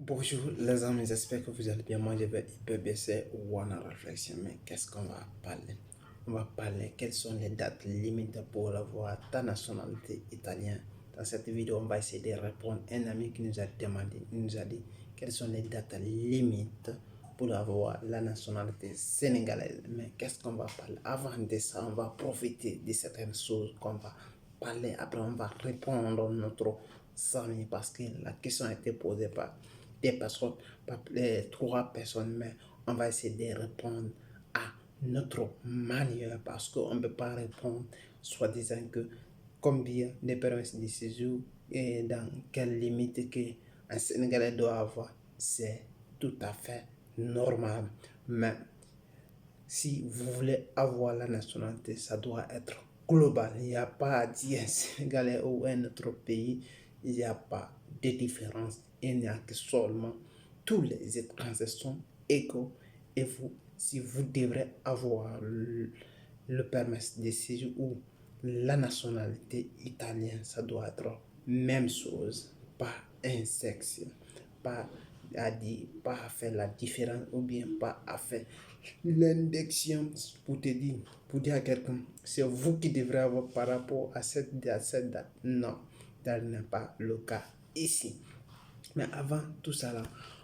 Bonjour les amis, j'espère que vous allez bien. Moi je vais IPBC One Réflexion. Mais qu'est-ce qu'on va parler? On va parler quelles sont les dates limites pour avoir ta nationalité italienne. Dans cette vidéo, on va essayer de répondre à un ami qui nous a demandé, il nous a dit quelles sont les dates limites pour avoir la nationalité sénégalaise. Mais qu'est-ce qu'on va parler? Avant de ça, on va profiter de certaines choses qu'on va parler. Après, on va répondre à notre ami parce que la question a été posée par des personnes, pas trois personnes, mais on va essayer de répondre à notre manière parce qu'on ne peut pas répondre soit disant que combien de permis de séjour et dans quelle limite qu'un Sénégalais doit avoir, c'est tout à fait normal. Mais si vous voulez avoir la nationalité, ça doit être global. Il n'y a pas à dire un Sénégalais ou un autre pays, il n'y a pas de différence. Il n'y a que seulement tous les étrangers sont égaux et vous, si vous devrez avoir le permis de séjour ou la nationalité italienne, ça doit être même chose, pas un sexe, pas à dire, pas à faire la différence ou bien pas à faire l'indexion pour te dire, pour dire à quelqu'un, c'est vous qui devrez avoir par rapport à cette date. Non, tel n'est pas le cas ici. Mais avant tout ça là,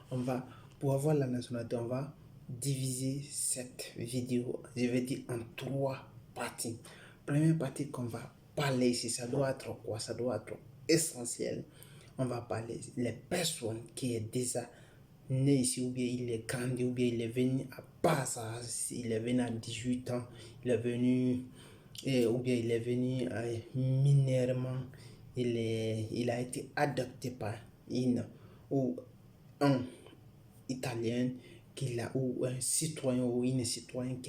on va, pour avoir la nationalité, on va diviser cette vidéo, je vais dire en trois parties. Première partie qu'on va parler ici, ça doit être quoi? Ça doit être essentiel. On va parler les personnes qui est déjà né ici, ou bien il est grandi, ou bien il est venu à part ça, il est venu à 18 ans, il est venu, ou bien il est venu mineurement, il a été adopté par une ou un Italien ou un citoyen ou une citoyenne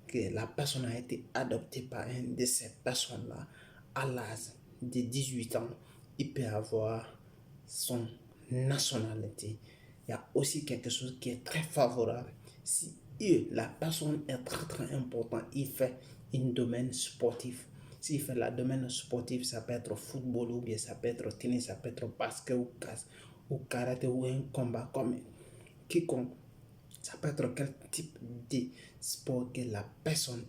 que la personne a été adoptée par une de ces personnes-là à l'âge de 18 ans, il peut avoir son nationalité. Il y a aussi quelque chose qui est très favorable. Si la personne est très très importante, il fait un domaine sportif. S'il fait le domaine sportif, ça peut être football ou bien ça peut être tennis, ça peut être basket ou karaté ou un combat comme quiconque. Ça peut être quel type de sport que la personne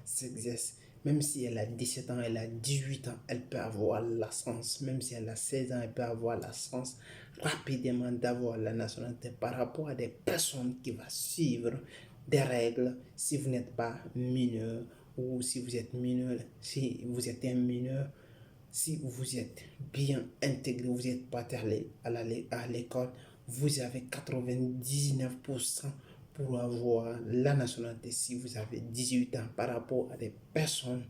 s'exerce. Même si elle a 17 ans, elle a 18 ans, elle peut avoir la chance. Même si elle a 16 ans, elle peut avoir la chance rapidement d'avoir la nationalité par rapport à des personnes qui vont suivre des règles si vous n'êtes pas mineur ou si vous êtes mineur, si vous êtes un mineur, si vous êtes bien intégré, vous êtes parti à l'école, vous avez 99% pour avoir la nationalité si vous avez 18 ans par rapport à des personnes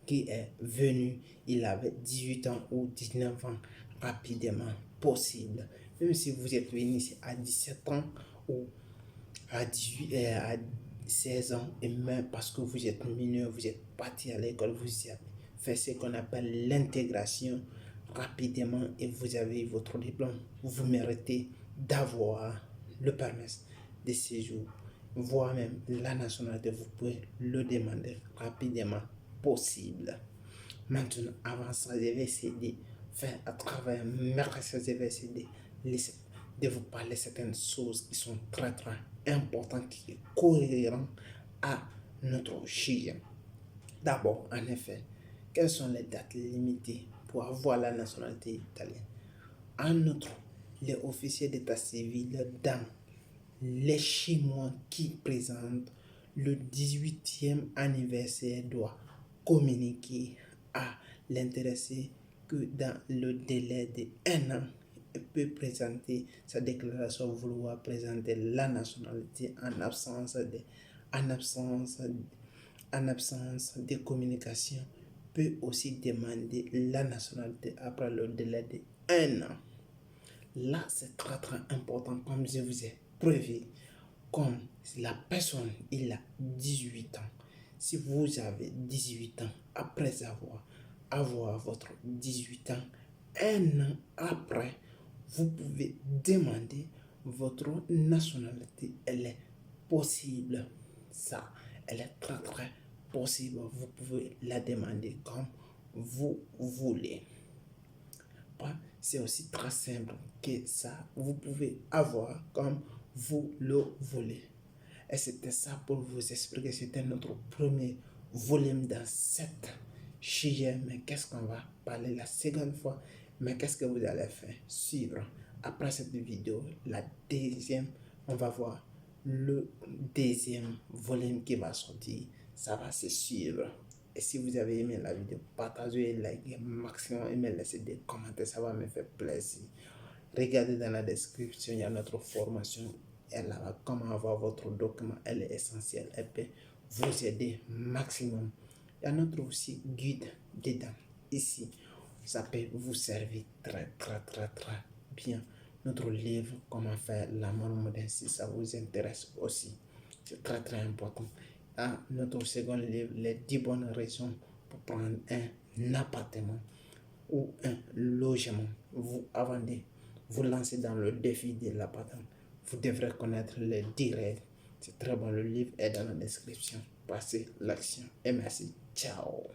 qui est venu, il avait 18 ans ou 19 ans rapidement possible. Même si vous êtes venu ici à 17 ans ou à 18 à 16 ans et même parce que vous êtes mineur, vous êtes parti à l'école, vous avez fait ce qu'on appelle l'intégration rapidement et vous avez votre diplôme, vous méritez d'avoir le permis de séjour, voire même la nationalité, vous pouvez le demander rapidement possible. Maintenant, avant ça, je vais essayer de faire à travers mes recherches, je vais essayer de vous parler certaines choses qui sont très très importantes, qui sont cohérentes à notre sujet. D'abord, en effet, quelles sont les dates limitées pour avoir la nationalité italienne? En outre, les officiers d'état civil dans les Chinois qui présentent le 18e anniversaire doivent communiquer à l'intéressé que dans le délai d'1 an, il peut présenter sa déclaration vouloir présenter la nationalité en absence, en absence de communication, peut aussi demander la nationalité après le délai d'1 an. Là, c'est très très important, comme je vous ai prévu. Comme la personne, il a 18 ans. Si vous avez 18 ans, après avoir votre 18 ans, 1 an après, vous pouvez demander votre nationalité. Elle est possible. Ça, elle est très très possible. Vous pouvez la demander comme vous voulez. C'est aussi très simple que ça, vous pouvez avoir comme vous le voulez. Et c'était ça pour vous expliquer. C'était notre premier volume dans cette sujet. Mais qu'est-ce qu'on va parler la seconde fois? Mais qu'est-ce que vous allez faire? Suivre. Après cette vidéo, la deuxième, on va voir le deuxième volume qui va sortir. Ça va se suivre. Et si vous avez aimé la vidéo, partagez, likez, maximum, aimez, laissez des commentaires, ça va me faire plaisir. Regardez dans la description, il y a notre formation. Elle a comment avoir votre document, elle est essentielle, elle peut vous aider maximum. Il y a notre aussi guide dedans, ici. Ça peut vous servir très bien. Notre livre, comment faire l'amour moderne, si ça vous intéresse aussi. C'est très important. Notre second livre, les 10 bonnes raisons pour prendre un appartement ou un logement. Avant de vous lancer dans le défi de l'appartement, vous devrez connaître les 10 règles. C'est très bon, le livre est dans la description. Passez l'action et merci. Ciao.